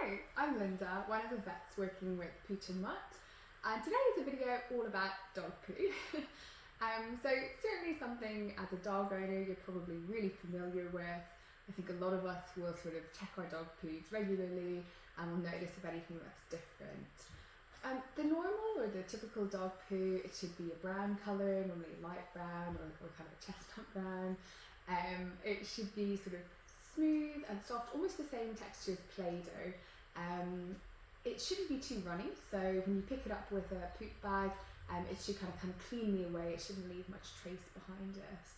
Hi, I'm Linda, one of the vets working with Pooch and Mutt, and today is a video all about dog poo. So certainly something as a dog owner you're probably really familiar with. I think a lot of us will sort of check our dog poos regularly and will notice if anything that's different. The normal or the typical dog poo, it should be a brown colour, normally light brown or kind of a chestnut brown. It should be sort of smooth and soft, almost the same texture as Play-Doh. It shouldn't be too runny, so when you pick it up with a poop bag, it should kind of come cleanly away. It shouldn't leave much trace behind us.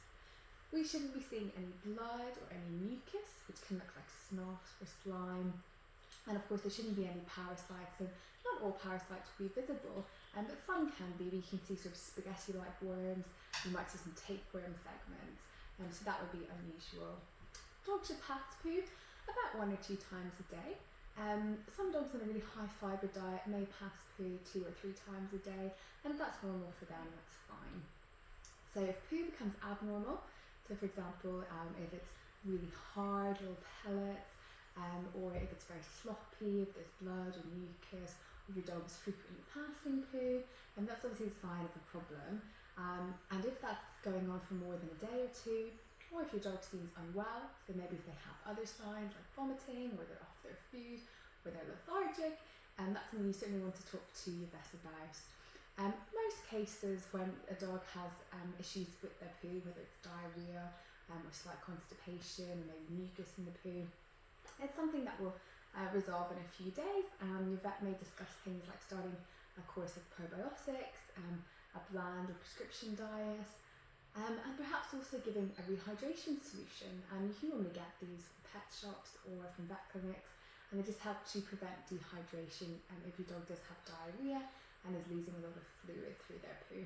We shouldn't be seeing any blood or any mucus, which can look like snot or slime. And of course there shouldn't be any parasites, and not all parasites will be visible, but some can be. We can see sort of spaghetti-like worms, you might see some tapeworm segments, so that would be unusual. Dogs should pass poo about 1 or 2 times a day. Some dogs on a really high fibre diet may pass poo 2 or 3 times a day, and if that's normal for them, that's fine. So if poo becomes abnormal, so for example, if it's really hard little pellets, or if it's very sloppy, if there's blood or mucus, if your dog is frequently passing poo, and that's obviously a sign of a problem. And if that's going on for more than a day or 2, or if your dog seems unwell, so maybe if they have other signs like vomiting, or they're off their food, or they're lethargic, and that's something you certainly want to talk to your vet about. Most cases when a dog has issues with their poo, whether it's diarrhea or slight constipation, or maybe mucus in the poo, it's something that will resolve in a few days. Your vet may discuss things like starting a course of probiotics, a bland or prescription diet, and perhaps also giving a rehydration solution. You can normally get these from pet shops or from vet clinics, and they just help to prevent dehydration if your dog does have diarrhea and is losing a lot of fluid through their poo.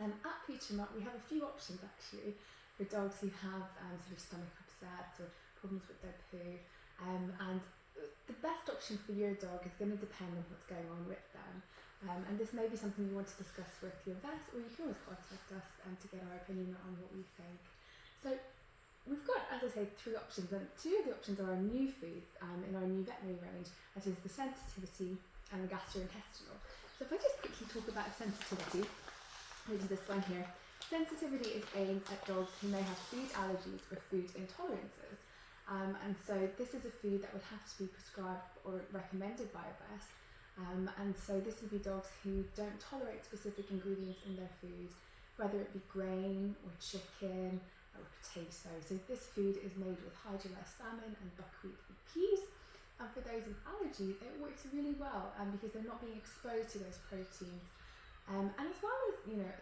At Pooch and Mutt we have a few options actually for dogs who have sort of stomach upsets or problems with their poo, and the best option for your dog is going to depend on what's going on with them. And this may be something you want to discuss with your vet, or you can always contact us to get our opinion on what we think. So we've got, as I say, 3 options, and 2 of the options are our new foods in our new veterinary range, that is the sensitivity and the gastrointestinal. So if I just quickly talk about sensitivity, which is this one here. Sensitivity is aimed at dogs who may have food allergies or food intolerances. And so this is a food that would have to be prescribed or recommended by a vet. And so this would be dogs who don't tolerate specific ingredients in their food, whether it be grain or chicken or potato. So this food is made with hydrolyzed salmon and buckwheat and peas. And for those with allergies, it works really well because they're not being exposed to those proteins. And as well as,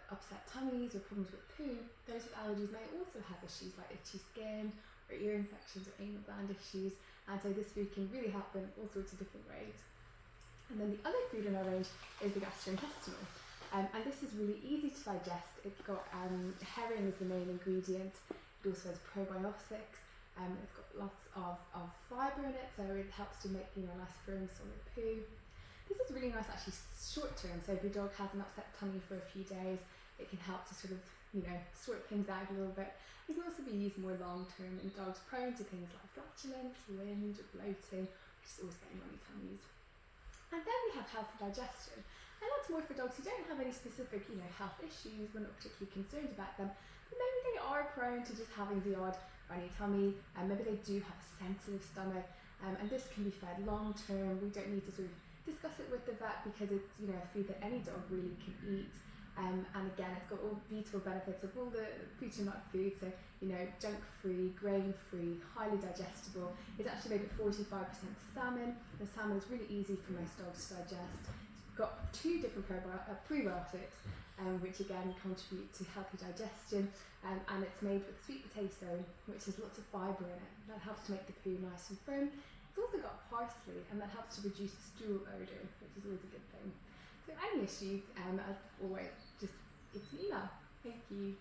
upset tummies or problems with poo, those with allergies may also have issues like itchy skin or ear infections or anal gland issues. And so this food can really help in all sorts of different ways. And then the other food in our range is the gastrointestinal. And this is really easy to digest. It's got herring as the main ingredient. It also has probiotics. It's got lots of fibre in it, so it helps to make nice firm solid poo. This is really nice actually short term, so if your dog has an upset tummy for a few days, it can help to sort of sort things out a little bit. It can also be used more long term in dogs prone to things like flatulence, wind or bloating, which is always getting runny tummies. And then we have healthy digestion, and that's more for dogs who don't have any specific health issues. We're not particularly concerned about them, but maybe they are prone to just having the odd runny tummy, and maybe they do have a sensitive stomach, and this can be fed long term. We don't need to sort of discuss it with the vet because it's a food that any dog really can eat. And again, it's got all beautiful benefits of all the Pooch and Mutt food, so junk-free, grain-free, highly digestible. It's actually made with 45% salmon. The salmon is really easy for most dogs to digest. It's got 2 different prebiotics, which again contribute to healthy digestion, and it's made with sweet potato, which has lots of fibre in it. That helps to make the poo nice and firm. It's also got parsley, and that helps to reduce stool odour, which is always a good thing. So any issues, as always, just give us an email. Thank you.